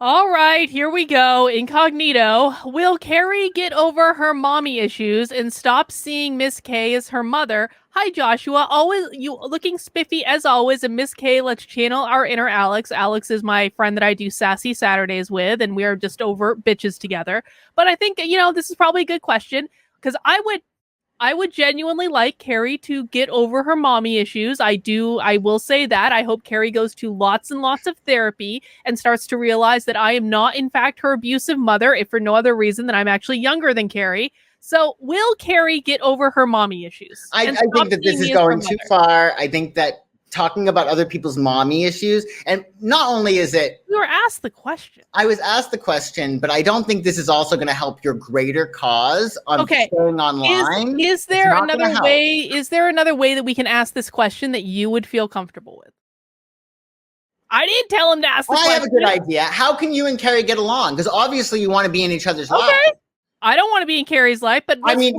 All right, here we go. Incognito. Will Carrie get over her mommy issues and stop seeing Miss K as her mother? Hi, Joshua. Always you looking spiffy as always. And Miss K, let's channel our inner Alex. Alex is my friend that I do sassy Saturdays with, and we are just over bitches together. But I think this is probably a good question because I would genuinely like Carrie to get over her mommy issues. I will say that. I hope Carrie goes to lots and lots of therapy and starts to realize that I am not, in fact, her abusive mother, if for no other reason than I'm actually younger than Carrie. So, will Carrie get over her mommy issues? I think that this is going too far. I think that talking about other people's mommy issues, and not only is it... You were asked the question. I was asked the question, but I don't think this is also going to help your greater cause on staying online. Is there another way? Is there another way that we can ask this question that you would feel comfortable with? I didn't tell him to ask the question. I have a good idea. How can you and Carrie get along? Because obviously you want to be in each other's lives. I don't want to be in Carrie's life, but I mean,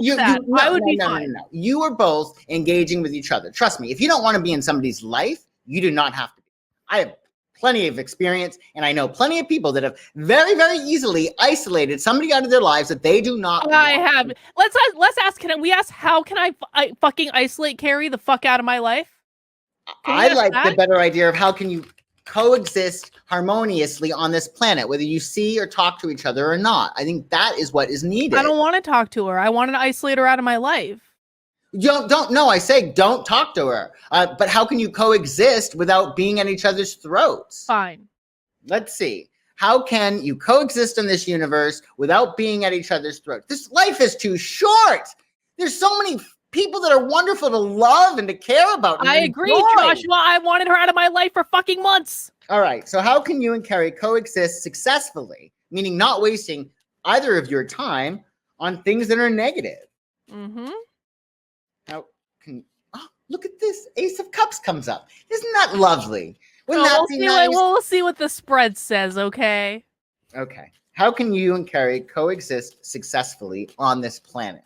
I would be fine. No. You are both engaging with each other. Trust me, if you don't want to be in somebody's life, you do not have to be. I have plenty of experience, and I know plenty of people that have very, very easily isolated somebody out of their lives that they do not want. I have. Let's ask. Can we ask? How can I fucking isolate Carrie the fuck out of my life? I like the better idea of how can you coexist harmoniously on this planet, whether you see or talk to each other or not. I think that is what is needed. I don't want to talk to her. I want to isolate her out of my life. I say don't talk to her. But how can you coexist without being at each other's throats? Fine. Let's see. How can you coexist in this universe without being at each other's throats? This life is too short. There's so many people that are wonderful to love and to care about. I agree, Joshua. I wanted her out of my life for fucking months. All right. So how can you and Carrie coexist successfully, meaning not wasting either of your time on things that are negative? Mm-hmm. Look at this. Ace of Cups comes up. Isn't that lovely? Wouldn't that be nice? We'll see what the spread says, okay? Okay. How can you and Carrie coexist successfully on this planet?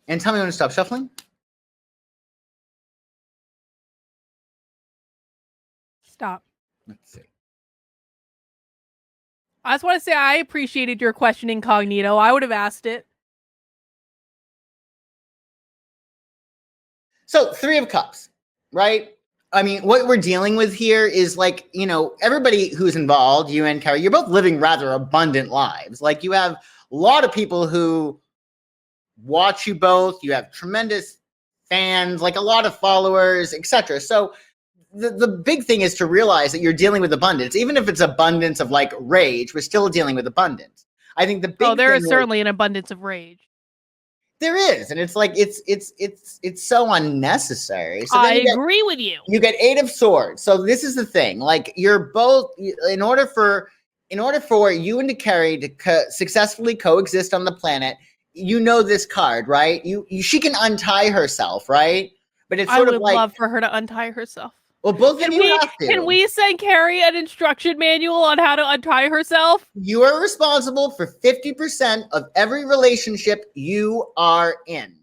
And tell me when to stop shuffling. Stop. Let's see. I just want to say I appreciated your question, Incognito. I would have asked it. So, Three of Cups, right? I mean, what we're dealing with here is like, everybody who's involved, you and Carrie, you're both living rather abundant lives. Like, you have a lot of people who watch you both. You have tremendous fans, like a lot of followers, etc. So the big thing is to realize that you're dealing with abundance. Even if it's abundance of like rage, we're still dealing with abundance. I think the big there is certainly an abundance of rage. There is, and it's like it's so unnecessary. So I agree with you. You get Eight of Swords. So this is the thing. Like, you're both, in order for you and Carrie to successfully coexist on the planet, this card, right? She can untie herself, right? But it's sort of like, I would love for her to untie herself. Well, both of you have to. Can we send Carrie an instruction manual on how to untie herself? You are responsible for 50% of every relationship you are in.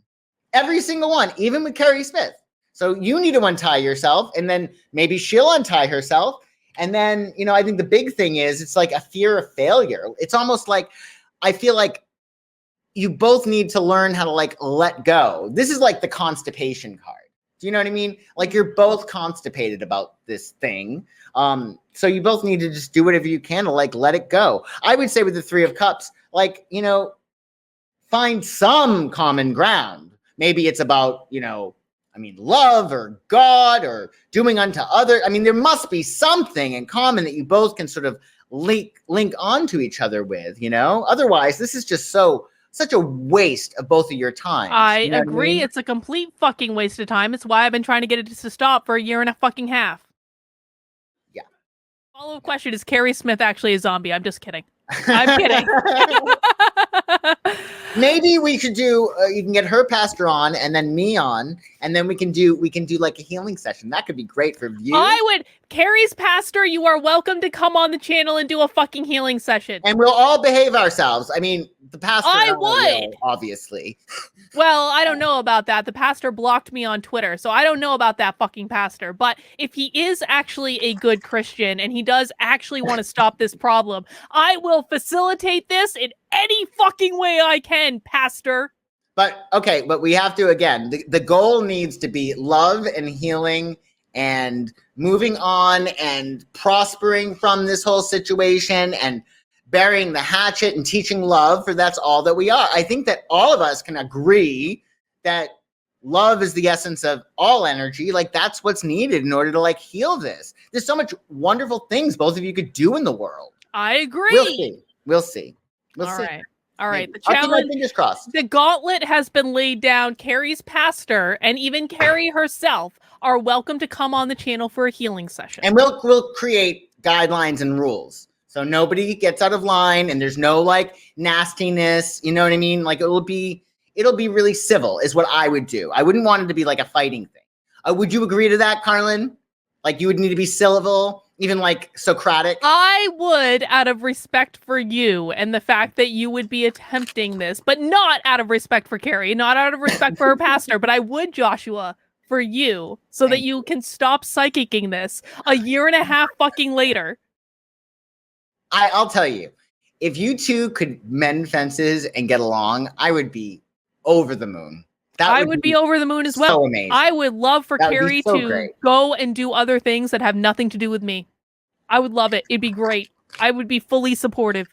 Every single one, even with Carrie Smith. So you need to untie yourself, and then maybe she'll untie herself. And then, I think the big thing is it's like a fear of failure. It's almost like, I feel like you both need to learn how to like let go. This is like the constipation card. Do you know what I mean? Like, you're both constipated about this thing. So you both need to just do whatever you can to like let it go. I would say with the Three of Cups, like, find some common ground. Maybe it's about, love or God or doing unto other. I mean, there must be something in common that you both can sort of link onto each other with, Otherwise, this is just such a waste of both of your time. I agree. I mean? It's a complete fucking waste of time. It's why I've been trying to get it to stop for a year and a fucking half. Yeah. Follow-up question, is Carrie Smith actually a zombie? I'm just kidding. I'm kidding. Maybe we should do. You can get her pastor on, and then me on, and then we can do like a healing session. That could be great for views. Carrie's pastor, you are welcome to come on the channel and do a fucking healing session. And we'll all behave ourselves. I mean, the pastor, I would, obviously. Well, I don't know about that. The pastor blocked me on Twitter, so I don't know about that fucking pastor. But if he is actually a good Christian and he does actually want to stop this problem, I will facilitate this in any fucking way I can, pastor. But okay, but we have to, again, the goal needs to be love and healing and moving on and prospering from this whole situation and burying the hatchet and teaching love, for that's all that we are. I think that all of us can agree that love is the essence of all energy. Like, that's what's needed in order to like heal this. There's so much wonderful things both of you could do in the world. I agree. We'll see. All right. The I'll keep my challenge, fingers crossed. the gauntlet has been laid down. Carrie's pastor and even Carrie herself are welcome to come on the channel for a healing session. And we'll create guidelines and rules, so nobody gets out of line and there's no like nastiness. You know what I mean? Like, it'll be really civil is what I would do. I wouldn't want it to be like a fighting thing. Would you agree to that, Karlyn? Like, you would need to be civil, even like Socratic? I would, out of respect for you and the fact that you would be attempting this, but not out of respect for Carrie, not out of respect for her pastor, but I would, Joshua, for you, so that you can stop psychicking this a year and a half fucking later. I'll tell you, if you two could mend fences and get along, I would be over the moon. I would be over the moon as well. So amazing. I would love for Carrie to great. go and do other things that have nothing to do with me. I would love it. It'd be great. I would be fully supportive.